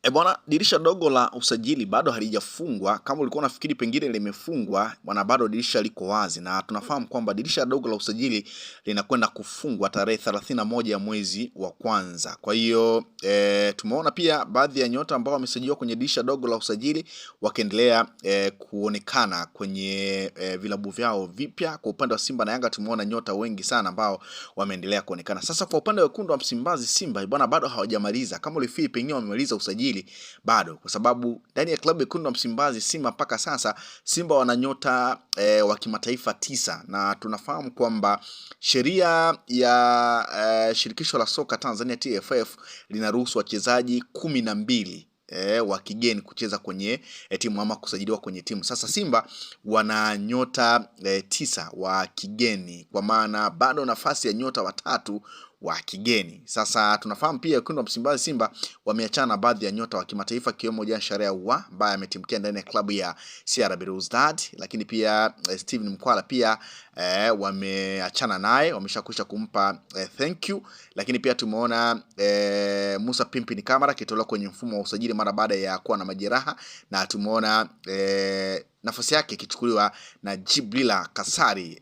Bwana, dirisha dogo la usajili bado halijafungwa. Kama ulikuwa unafikiri pengine limefungwa, bwana, bado dirisha liko wazi, na tunafahamu kwamba dirisha dogo la usajili linakwenda kufungwa tarehe 31 ya mwezi wa kwanza. Kwa hiyo tumeona pia baadhi ya nyota ambao wamesajiliwa kwenye dirisha dogo la usajili wakiendelea kuonekana kwenye vilabu vyao vipya. Kwa upande wa Simba na Yanga tumeona nyota wengi sana ambao wameendelea kuonekana. Sasa kwa upande wa wekundu wa Msimbazi, Simba bwana, bado hawajamaliza. Kama ulifikiri pengine wamemaliza usajili, bado, kwa sababu ndani ya klabu yekundu wa Msimbazi Simba mpaka sasa Simba wana nyota wa kimataifa 9, na tunafahamu kwamba sheria ya shirikisho la soka Tanzania TFF linaruhusu wachezaji 12 wa kigeni kucheza kwenye timu ama kusajiliwa kwenye timu. Sasa Simba wana nyota 9 wa kigeni, kwa maana bado nafasi ya nyota watatu wa kigeni. Sasa tunafahamu pia wekundu wa Msimbazi Simba wameachana na baadhi ya nyota wa kimataifa kiwemo Jean Sharia Ahoua ambaye ametimkia ndani ya klabu ya CR Belouizdad, lakini pia Steven Mkwala pia wameachana naye, wameshakwisha kumpa thank you. Lakini pia tumeona Musa Pimpini Kamara kitolewa kwenye mfumo wa usajili mara baada ya kuwa na majeraha, na tumeona nafasi yake ikichukuliwa na Jibrila Kasari,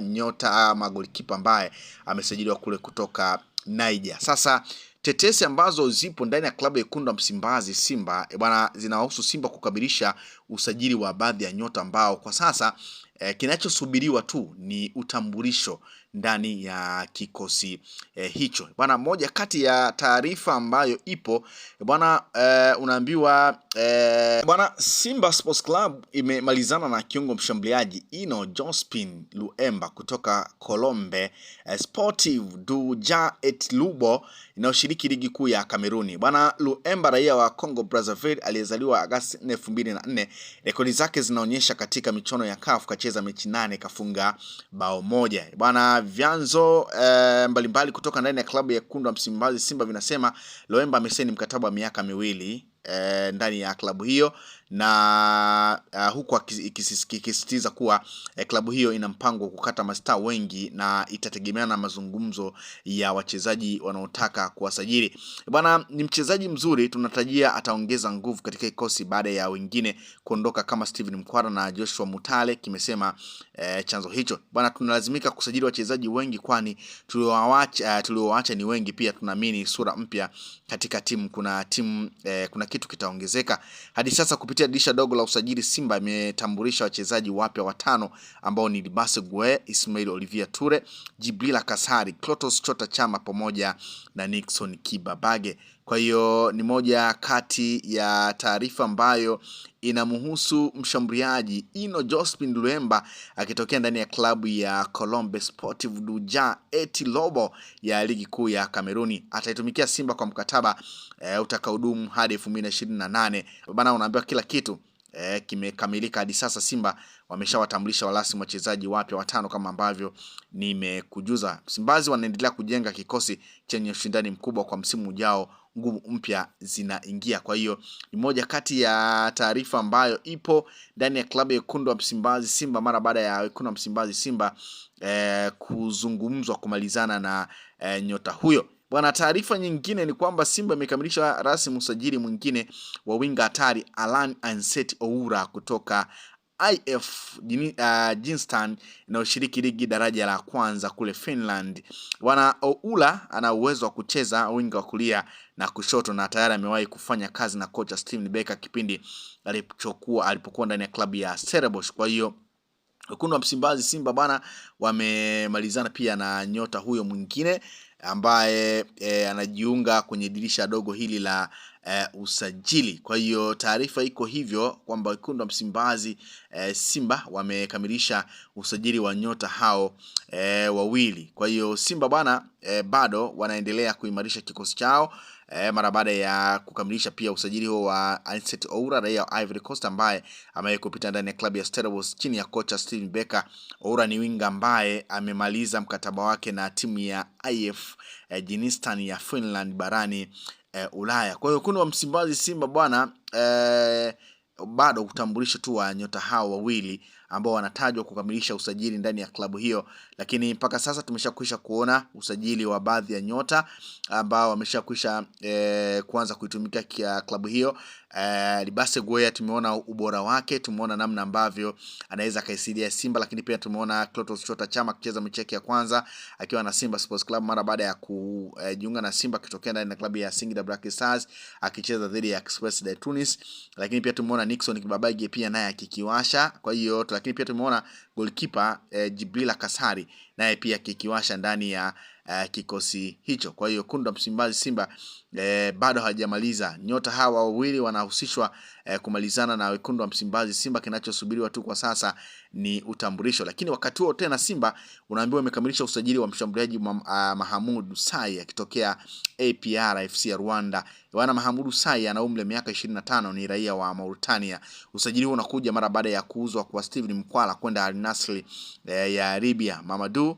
nyota magolikipa ambaye amesajiliwa kule kutoka Niger. Sasa tetesi ambazo zipo ndani ya klabu yekundu wa Msimbazi Simba bwana, zinahusu Simba kukamilisha usajili wa baadhi ya nyota ambao kwa sasa kinachosubiriwa tu ni utambulisho ndani ya kikosi hicho bwana. Moja kati ya taarifa ambayo ipo bwana, unaambiwa bwana, Simba Sports Club imemalizana na kiungo mshambuliaji Ino Jospin Luemba kutoka Colombe Sportive du Ja et Lubo inayoshiriki ligi kuu ya Kameruni. Bwana, Luemba raia wa Congo Brazzaville aliyezaliwa Agosti 2004, rekodi zake zinaonyesha katika michuano ya CAF kacheza mechi 8 kafunga bao moja. Bwana, vyanzo mbalimbali kutoka ndani ya klabu ya Wekundu wa Msimbazi Simba vinasema Luemba amesaini mkataba wa miaka 2 ndani ya klabu hiyo, na huku ikisisitiza kuwa klabu hiyo ina mpango wa kukata mastaa wengi na itategemeana na mazungumzo ya wachezaji wanaotaka kuwasajili. Bwana, ni mchezaji mzuri, tunatarajia ataongeza nguvu katika kikosi baada ya wengine kuondoka kama Steven Mkwara na Joshua Mutale, kimesema chanzo hicho. Bwana, tunalazimika kusajili wachezaji wengi kwani tuliowaacha ni wengi, pia tunaamini sura mpya katika timu, kuna kitu kitaongezeka. Hadi sasa kupitia dirisha dogo la usajili Simba imetambulisha wachezaji wapya 5 ambao ni Libase Gue, Ismail Olivier Ture, Jibrila Kasari, Clotos Chota Chama pamoja na Nixon Kibabage. Kwa hiyo ni moja kati ya taarifa ambayo inamhusu mshambuliaji Ino Jospin Luemba akitokea ndani ya klabu ya Colombe Sportive du Ja et Lobo ya ligi kuu ya Kameruni. Ataitumikia Simba kwa mkataba utakaodumu hadi 2028. Bana, unaambiwa kila kitu kimekamilika hadi sasa. Simba wameshawatambulisha rasmi wachezaji wapya 5 kama ambavyo nimekujuza. Simbazi wanaendelea kujenga kikosi chenye ushindani mkubwa kwa msimu ujao, nguvu mpya zinaingia. Kwa hiyo ni moja kati ya taarifa ambayo ipo ndani ya klabu ya Wekundu wa Msimbazi Simba mara baada ya Wekundu wa Msimbazi Simba kuzungumzwa kumalizana na nyota huyo. Bwana, taarifa nyingine ni kwamba Simba imekamilisha rasmi usajili mwingine wa winga hatari Alan Anset Oura kutoka IF Jinstan inayoshiriki ligi daraja la kwanza kule Finland. Bwana, Oula ana uwezo wa kucheza winga wa kulia na kushoto, na tayari amewahi kufanya kazi na kocha Steven Becker kipindi alipokuwa ndani ya klabu ya Stellenbosch. Kwa hiyo Wekundu wa Msimbazi Simba bana wamemalizana pia na nyota huyo mwingine ambaye anajiunga kwenye dirisha dogo hili la usajili. Kwa hiyo taarifa iko hivyo kwamba Wekundu wa Msimbazi Simba wamekamilisha usajili wa nyota hao wawili. Kwa hiyo Simba bana bado wanaendelea kuimarisha kikosi chao mara baada ya kukamilisha pia usajili huo wa Anset Oura raia wa Ivory Coast ambaye amekupita ndani ya klabu ya Stellenbosch chini ya kocha Steven Becker. Oura ni winga ambaye amemaliza mkataba wake na timu ya IF Jinstan ya Finland barani Ulaya. Kwa hiyo Wekundu wa Msimbazi Simba bwana bado kutambulisha tu wa nyota hao wawili ambao wanatajwa kukamilisha usajili ndani ya klabu hiyo, lakini mpaka sasa tumeshakwisha kuona usajili wa baadhi ya nyota ambao wameshakwisha kuanza kuitumika kwa klabu hiyo. Libase Gueye tumeona ubora wake, tumeona namna ambavyo anaweza kaisaidia Simba, lakini pia tumeona Clatous Chota Chama akicheza mechi ya kwanza akiwa na Simba Sports Club mara baada ya kujiunga na Simba kitokea ndani ya klabu ya Singida Black Stars akicheza dhidi ya Express de Tunis. Lakini pia tumeona Nixon Kibabage pia naye akikiwasha. Kwa hiyo lakini pia tumeona goalkeeper Jibrila Kasari naye pia akikiwasha ndani ya kikosi hicho. Kwa hiyo wekundu wa Msimbazi Simba bado hawajamaliza. Nyota hawa wawili wanahusishwa kumalizana na wekundu wa Msimbazi Simba. Kinachosubiriwa tu kwa sasa ni utambulisho, lakini wakati huo tena Simba unaambiwa wamekamilisha usajili wa mshambuliaji Mahamudu Sai akitokea APR FC ya Rwanda. Mahamudu Sai ana umri wa miaka 25, ni raia wa Mauritania. Usajili huo unakuja mara baada ya kuuzwa kwa Steven Mkwala kwenda Al Nassr ya Libya. Mamadou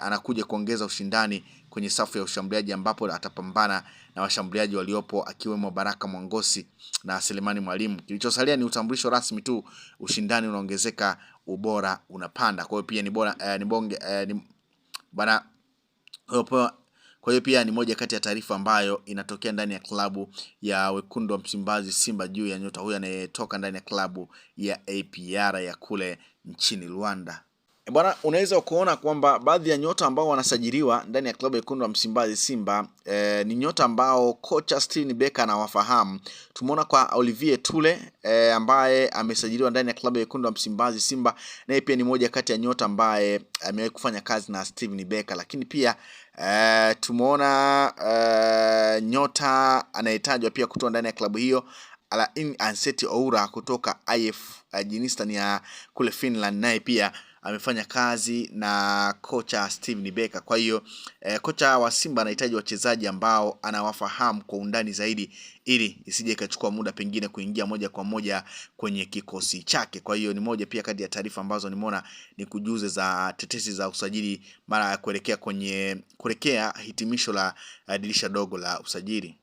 anakuja kuongeza ushindani kwenye safu ya ushambuliaji ambapo atapambana na washambuliaji waliopo akiwemo Baraka Mwangosi na Selemani Mwalimu. Kilichosalia ni utambulisho rasmi tu, ushindani unaongezeka, ubora unapanda. Kwa hiyo pia ni bora kwa hiyo pia ni moja kati ya taarifa ambayo inatokea ndani ya klabu ya wekundu wa Msimbazi Simba juu ya nyota huyu anayetoka ndani ya klabu ya APR ya kule nchini Rwanda. Bwana, unaweza kuona kwamba baadhi ya nyota ambao wanasajiliwa ndani ya klabu ya wekundu wa Msimbazi Simba ni nyota ambao kocha Steven Becker anawafahamu. Tumeona kwa Olivier Tule ambaye amesajiliwa ndani ya klabu ya wekundu wa Msimbazi Simba, naye pia ni moja kati ya nyota ambaye amewahi kufanya kazi na Steven Becker. Lakini pia tumeona nyota anayetajwa pia kutoka ndani ya klabu hiyo Alain Anseti Oura kutoka IF Jinistan ya kule Finland, naye pia amefanya kazi na kocha Steven Becker. Kwa hiyo kocha wa Simba anahitaji wachezaji ambao anawafahamu kwa undani zaidi ili isije ikachukua muda pengine kuingia moja kwa moja kwenye kikosi chake. Kwa hiyo ni moja pia kati ya taarifa ambazo nimeona ni kujuze za tetesi za usajili mara ya kuelekea hitimisho la dirisha dogo la usajili.